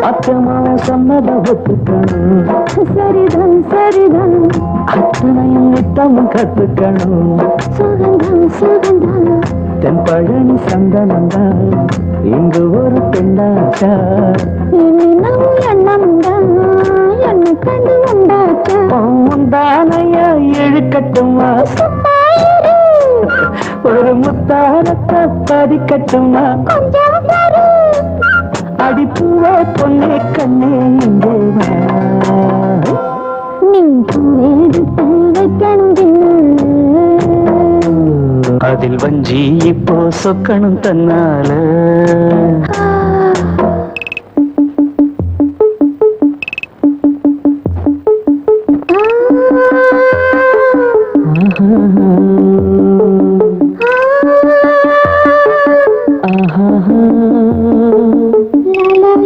அத்தமாவும் சம்மத ஒத்துக்கணும். சரிதான் சரிதான் அத்தனையும் நித்தமும் கத்துக்கணும். சுகந்தான் சுகந்தான் தென்பழனி சந்தனந்தான் இங்கு ஒரு பெண்ணாச்சா. என்னும் எண்ணம்தான் என்னை கண்டு உண்டாச்சா. உண்டானையா இழுக்கட்டுமா, ஒரு முத்தாரத்தை பதிக்கட்டுமா. அடிப்பூவா பொண்ணே கண்ணே இங்கே வா. நீ எடுத்து வைக்கணும், அதில் வஞ்சி இப்போ சொக்கணும் தன்னால.